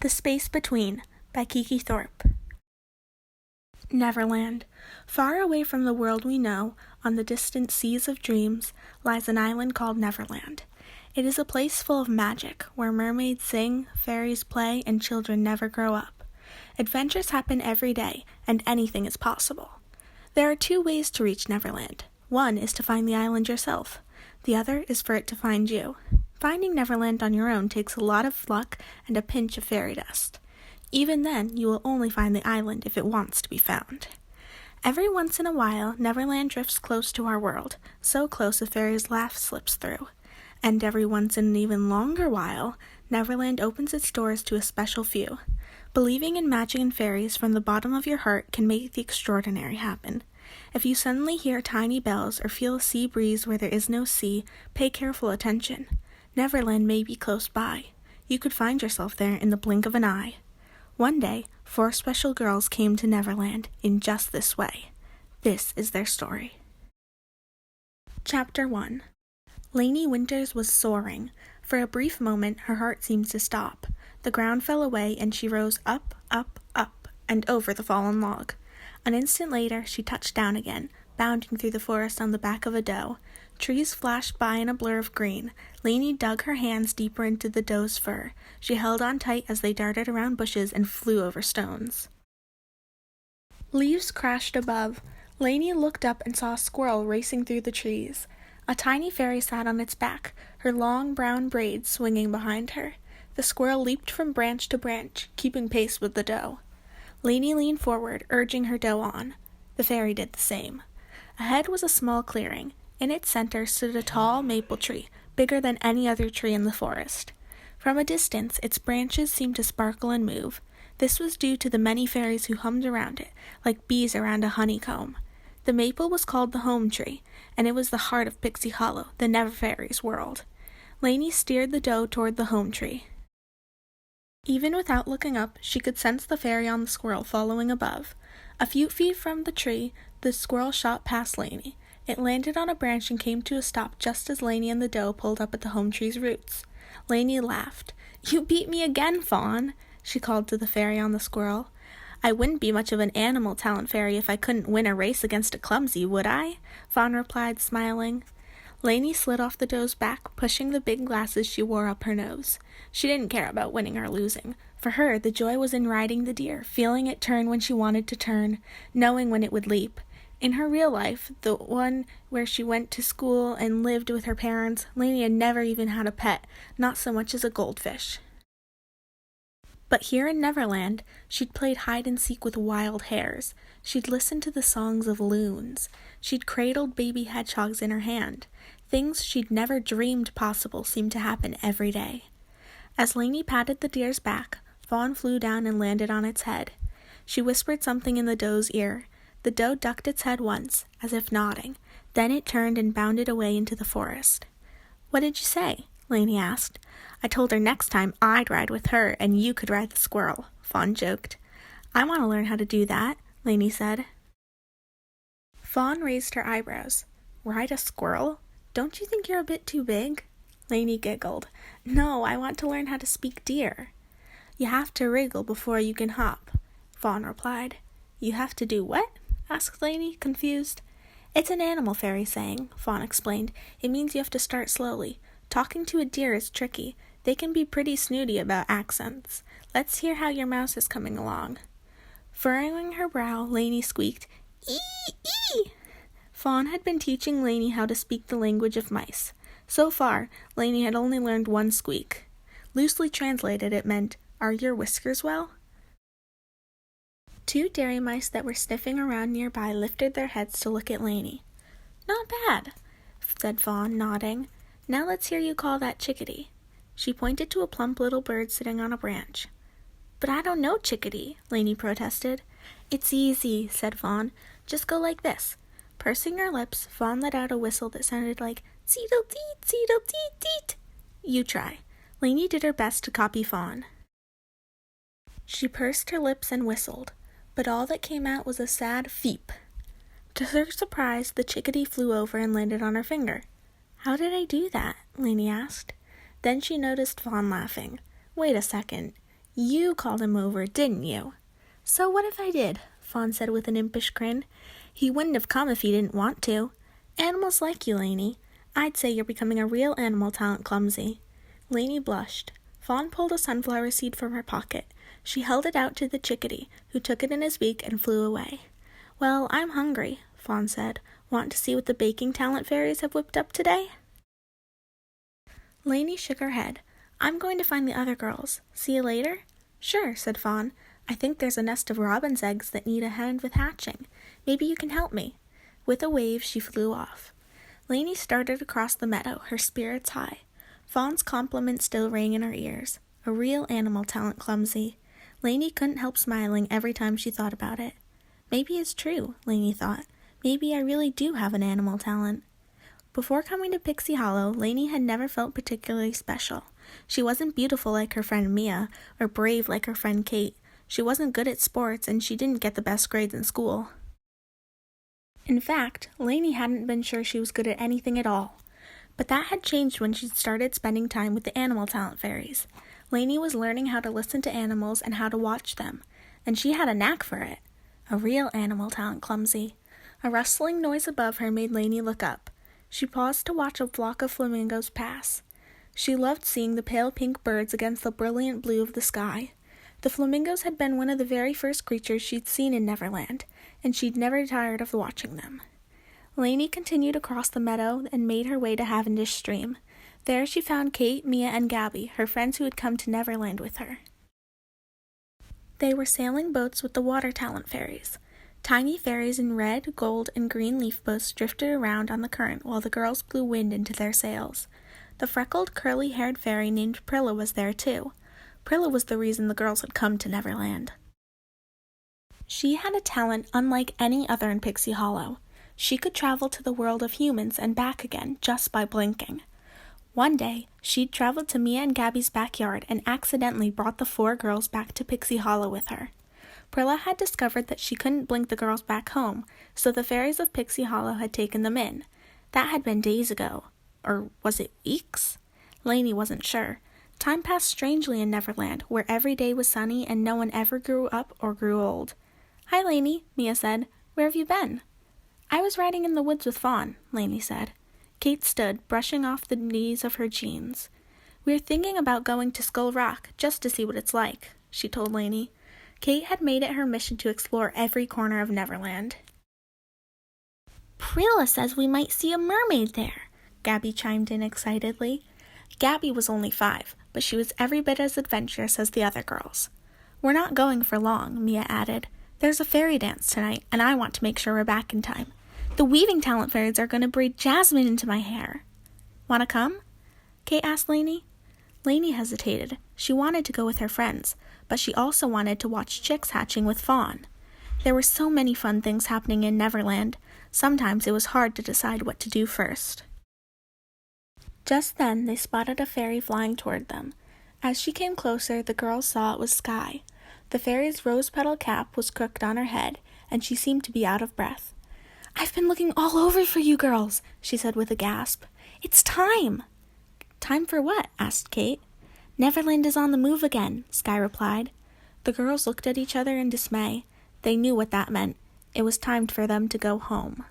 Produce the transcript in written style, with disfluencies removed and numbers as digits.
The Space Between by Kiki Thorpe. Neverland. Far away from the world we know, on the distant seas of dreams, lies an island called Neverland. It is a place full of magic, where mermaids sing, fairies play, and children never grow up. Adventures happen every day, and anything is possible. There are two ways to reach Neverland. One is to find the island yourself. The other is for it to find you. Finding Neverland on your own takes a lot of luck and a pinch of fairy dust. Even then, you will only find the island if it wants to be found. Every once in a while, Neverland drifts close to our world, so close a fairy's laugh slips through. And every once in an even longer while, Neverland opens its doors to a special few. Believing in magic and fairies from the bottom of your heart can make the extraordinary happen. If you suddenly hear tiny bells or feel a sea breeze where there is no sea, pay careful attention. Neverland may be close by. You could find yourself there in the blink of an eye. One day, 4 special girls came to Neverland in just this way. This is their story. Chapter 1. Lainey Windows was soaring. For a brief moment, her heart seemed to stop. The ground fell away and she rose up, up, up, and over the fallen log. An instant later, she touched down again, bounding through the forest on the back of a doe. Trees flashed by in a blur of green. Lainey dug her hands deeper into the doe's fur. She held on tight as they darted around bushes and flew over stones. Leaves crashed above. Lainey looked up and saw a squirrel racing through the trees. A tiny fairy sat on its back, her long brown braids swinging behind her. The squirrel leaped from branch to branch, keeping pace with the doe. Lainey leaned forward, urging her doe on. The fairy did the same. Ahead was a small clearing. In its center stood a tall maple tree, bigger than any other tree in the forest. From a distance, its branches seemed to sparkle and move. This was due to the many fairies who hummed around it, like bees around a honeycomb. The maple was called the home tree, and it was the heart of Pixie Hollow, the Never Fairies world. Lainey steered the doe toward the home tree. Even without looking up, she could sense the fairy on the squirrel following above. A few feet from the tree, the squirrel shot past Lainey. It landed on a branch and came to a stop just as Lainey and the doe pulled up at the home tree's roots. Lainey laughed. "You beat me again, Fawn," she called to the fairy on the squirrel. "I wouldn't be much of an animal talent fairy if I couldn't win a race against a clumsy, would I?" Fawn replied, smiling. Lainey slid off the doe's back, pushing the big glasses she wore up her nose. She didn't care about winning or losing. For her, the joy was in riding the deer, feeling it turn when she wanted to turn, knowing when it would leap. In her real life, the one where she went to school and lived with her parents, Lainey had never even had a pet, not so much as a goldfish. But here in Neverland, she'd played hide-and-seek with wild hares. She'd listened to the songs of loons. She'd cradled baby hedgehogs in her hand. Things she'd never dreamed possible seemed to happen every day. As Lainey patted the deer's back, Fawn flew down and landed on its head. She whispered something in the doe's ear. The doe ducked its head once, as if nodding. Then it turned and bounded away into the forest. "What did you say?" Lainey asked. "I told her next time I'd ride with her and you could ride the squirrel," Fawn joked. "I want to learn how to do that," Lainey said. Fawn raised her eyebrows. "Ride a squirrel? Don't you think you're a bit too big?" Lainey giggled. "No, I want to learn how to speak deer." "You have to wriggle before you can hop," Fawn replied. "You have to do what?" asked Lainey, confused. "It's an animal fairy saying," Fawn explained. "It means you have to start slowly. Talking to a deer is tricky. They can be pretty snooty about accents. Let's hear how your mouse is coming along." Furrowing her brow, Lainey squeaked, "Ee! Ee!" Fawn had been teaching Lainey how to speak the language of mice. So far, Lainey had only learned one squeak. Loosely translated, it meant, "Are your whiskers well?" 2 dairy mice that were sniffing around nearby lifted their heads to look at Lainey. "Not bad," said Fawn, nodding. "Now let's hear you call that Chickadee." She pointed to a plump little bird sitting on a branch. "But I don't know Chickadee," Lainey protested. "It's easy," said Fawn. "Just go like this." Pursing her lips, Fawn let out a whistle that sounded like "Teedle-teet, teedle-teet-teet." "You try." Lainey did her best to copy Fawn. She pursed her lips and whistled, but all that came out was a sad "feep." To her surprise, the chickadee flew over and landed on her finger. "How did I do that?" Lainey asked. Then she noticed Fawn laughing. "Wait a second. You called him over, didn't you? So what if I did? Fawn said with an impish grin. He wouldn't have come if he didn't want to. Animals like you, Lainey. I'd say you're becoming a real animal talent, Clumsy. Lainey blushed. Fawn pulled a sunflower seed from her pocket. She held it out to the Chickadee, who took it in his beak and flew away. Well, I'm hungry, Fawn said. Want to see what the baking talent fairies have whipped up today? Lainey shook her head. I'm going to find the other girls. See you later? Sure, said Fawn. I think there's a nest of robin's eggs that need a hand with hatching. Maybe you can help me. With a wave, she flew off. Lainey started across the meadow, her spirits high. Fawn's compliment still rang in her ears. A real animal talent, Clumsy. Lainey couldn't help smiling every time she thought about it. Maybe it's true, Lainey thought. Maybe I really do have an animal talent. Before coming to Pixie Hollow, Lainey had never felt particularly special. She wasn't beautiful like her friend Mia, or brave like her friend Kate. She wasn't good at sports, and she didn't get the best grades in school. In fact, Lainey hadn't been sure she was good at anything at all. But that had changed when she started spending time with the animal talent fairies. Lainey was learning how to listen to animals and how to watch them, and she had a knack for it. A real animal talent, Clumsy. A rustling noise above her made Lainey look up. She paused to watch a flock of flamingos pass. She loved seeing the pale pink birds against the brilliant blue of the sky. The flamingos had been one of the very first creatures she'd seen in Neverland, and she'd never tired of watching them. Lainey continued across the meadow and made her way to Cavendish Stream. There she found Kate, Mia, and Gabby, her friends who had come to Neverland with her. They were sailing boats with the water talent fairies. Tiny fairies in red, gold, and green leaf boats drifted around on the current while the girls blew wind into their sails. The freckled, curly-haired fairy named Prilla was there too. Prilla was the reason the girls had come to Neverland. She had a talent unlike any other in Pixie Hollow. She could travel to the world of humans and back again just by blinking. One day, she'd traveled to Mia and Gabby's backyard and accidentally brought the 4 girls back to Pixie Hollow with her. Prilla had discovered that she couldn't blink the girls back home, so the fairies of Pixie Hollow had taken them in. That had been days ago. Or was it weeks? Lainey wasn't sure. Time passed strangely in Neverland, where every day was sunny and no one ever grew up or grew old. Hi, Lainey, Mia said. Where have you been? I was riding in the woods with Fawn, Lainey said. Kate stood, brushing off the knees of her jeans. We're thinking about going to Skull Rock, just to see what it's like, she told Lainey. Kate had made it her mission to explore every corner of Neverland. Prilla says we might see a mermaid there, Gabby chimed in excitedly. Gabby was only 5, but she was every bit as adventurous as the other girls. We're not going for long, Mia added. There's a fairy dance tonight, and I want to make sure we're back in time. The weaving talent fairies are going to braid jasmine into my hair. Want to come? Kate asked Lainey. Lainey hesitated. She wanted to go with her friends, but she also wanted to watch chicks hatching with Fawn. There were so many fun things happening in Neverland. Sometimes it was hard to decide what to do first. Just then, they spotted a fairy flying toward them. As she came closer, the girls saw it was Sky. The fairy's rose-petal cap was crooked on her head, and she seemed to be out of breath. I've been looking all over for you girls, she said with a gasp. It's time! Time for what? Asked Kate. Neverland is on the move again, Sky replied. The girls looked at each other in dismay. They knew what that meant. It was time for them to go home.